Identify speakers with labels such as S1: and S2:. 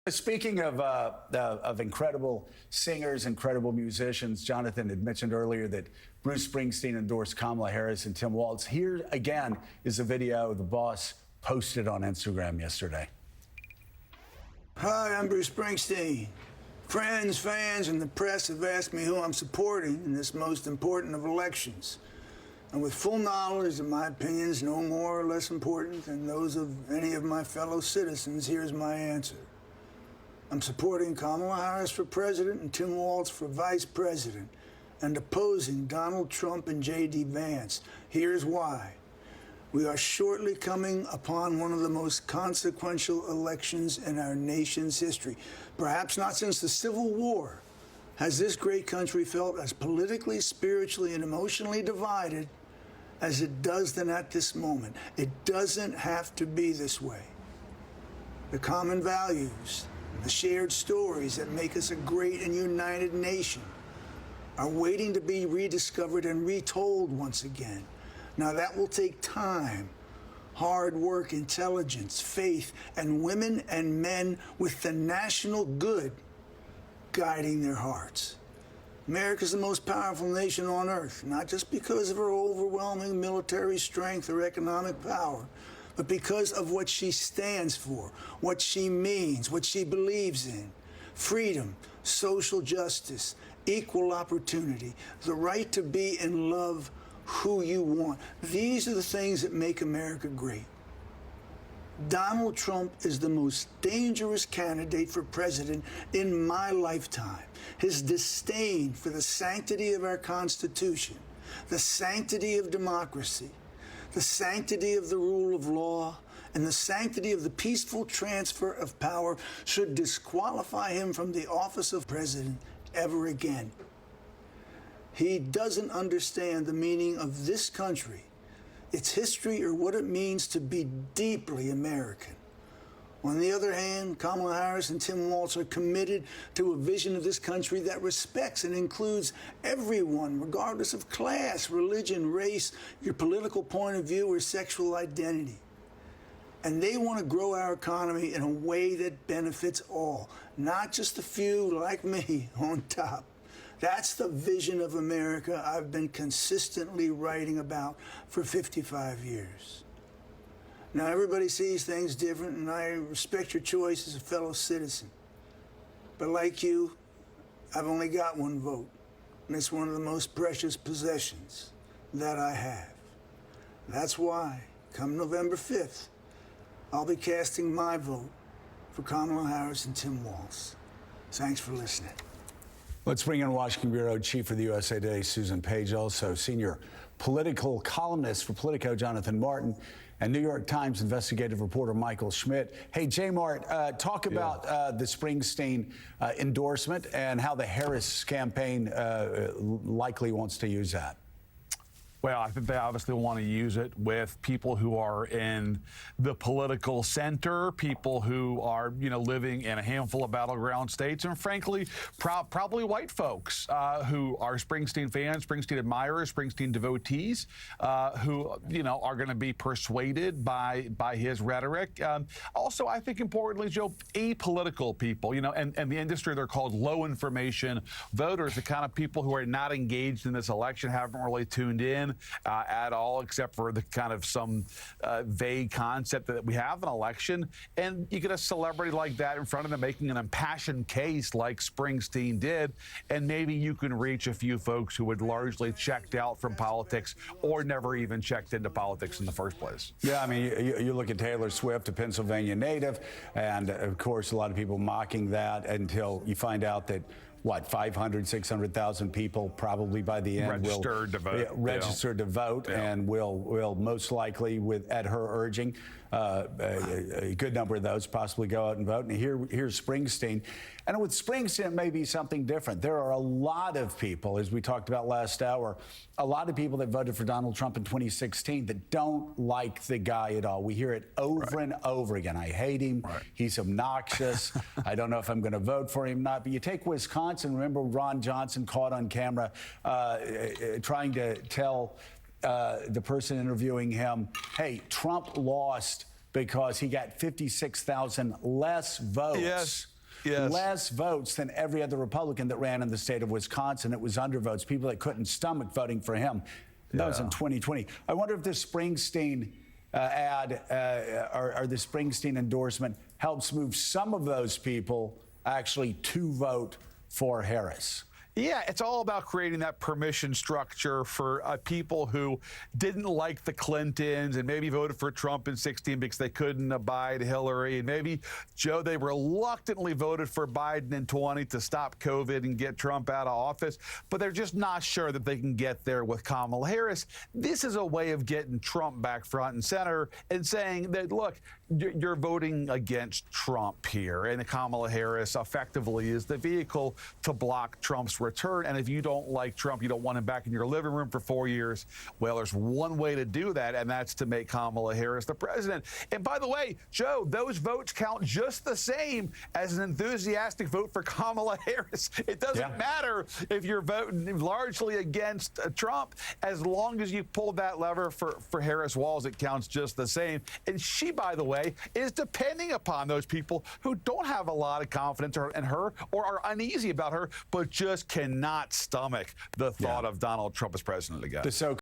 S1: Speaking of incredible singers, incredible musicians, Jonathan had mentioned earlier that Bruce Springsteen endorsed Kamala Harris and Tim Walz. Here again is a video the boss posted on Instagram yesterday.
S2: Hi, I'm Bruce Springsteen. Friends, fans, and the press have asked me who I'm supporting in this most important of elections. And with full knowledge that my opinions no more or less important than those of any of my fellow citizens, here's my answer. I'm supporting Kamala Harris for president and Tim Walz for vice president, and opposing Donald Trump and J.D. Vance. Here's why. We are shortly coming upon one of the most consequential elections in our nation's history. Perhaps not since the Civil War has this great country felt as politically, spiritually, and emotionally divided as it does then at this moment. It doesn't have to be this way. The common values, the shared stories that make us a great and united nation are waiting to be rediscovered and retold once again. Now that will take time, hard work, intelligence, faith, and women and men with the national good guiding their hearts. America's the most powerful nation on earth, not just because of her overwhelming military strength or economic power, but because of what she stands for, what she means, what she believes in. Freedom, social justice, equal opportunity, the right to be and love who you want. These are the things that make America great. Donald Trump is the most dangerous candidate for president in my lifetime. His disdain for the sanctity of our Constitution, the sanctity of democracy, the sanctity of the rule of law, and the sanctity of the peaceful transfer of power should disqualify him from the office of president ever again. He doesn't understand the meaning of this country, its history, or what it means to be deeply American. On the other hand, Kamala Harris and Tim Walz are committed to a vision of this country that respects and includes everyone, regardless of class, religion, race, your political point of view, or sexual identity. And they want to grow our economy in a way that benefits all, not just a few like me on top. That's the vision of America I've been consistently writing about for 55 years. Now, everybody sees things different, and I respect your choice as a fellow citizen. But like you, I've only got one vote, and it's one of the most precious possessions that I have. That's why, come November 5th, I'll be casting my vote for Kamala Harris and Tim Walz. Thanks for listening.
S1: Let's bring in Washington Bureau Chief for the USA Today, Susan Page, also senior political columnist for Politico, Jonathan Martin, and New York Times investigative reporter Michael Schmidt. Hey, J. Mart, talk about the Springsteen endorsement and how the Harris campaign likely wants to use that.
S3: Well, I think they obviously want to use it with people who are in the political center, people who are, living in a handful of battleground states, and frankly, probably white folks who are Springsteen fans, Springsteen admirers, Springsteen devotees, who, are going to be persuaded by his rhetoric. Also, I think importantly, Joe, apolitical people, and the industry, they're called low information voters, the kind of people who are not engaged in this election, haven't really tuned in at all, except for the kind of some vague concept that we have an election. And you get a celebrity like that in front of them making an impassioned case like Springsteen did, and maybe you can reach a few folks who had largely checked out from politics or never even checked into politics in the first place.
S1: Yeah, I mean, you look at Taylor Swift, a Pennsylvania native, and of course, a lot of people mocking that until you find out that 500, 600,000 people probably by the end
S3: registered to vote,
S1: registered to vote, and will most likely, at her urging, a good number of those possibly go out and vote. And here's Springsteen. And with Springsteen, it may be something different. There are a lot of people, as we talked about last hour, a lot of people that voted for Donald Trump in 2016 that don't like the guy at all. We hear it over and over again. I hate him. He's obnoxious. I don't know if I'm going to vote for him or not. But you take Wisconsin. Remember Ron Johnson caught on camera trying to tell the person interviewing him, hey, Trump lost because he got 56,000 less votes
S3: Yes.
S1: less votes than every other Republican that ran in the state of Wisconsin. It was undervotes, people that couldn't stomach voting for him. That was in 2020. I wonder if this Springsteen ad or the Springsteen endorsement helps move some of those people actually to vote for Harris.
S3: Yeah, it's all about creating that permission structure for people who didn't like the Clintons and maybe voted for Trump in 16 because they couldn't abide Hillary. And maybe, Joe, they reluctantly voted for Biden in 20 to stop COVID and get Trump out of office, but they're just not sure that they can get there with Kamala Harris. This is a way of getting Trump back front and center and saying that, look, you're voting against Trump here, and Kamala Harris effectively is the vehicle to block Trump's return. And if you don't like Trump, you don't want him back in your living room for 4 years, well, there's one way to do that, and that's to make Kamala Harris the president. And by the way, Joe, those votes count just the same as an enthusiastic vote for Kamala Harris. It doesn't matter if you're voting largely against Trump. As long as you pull that lever for Harris Walz, it counts just the same. And she, by the way, is depending upon those people who don't have a lot of confidence in her or are uneasy about her, but just cannot stomach the thought of Donald Trump as president again.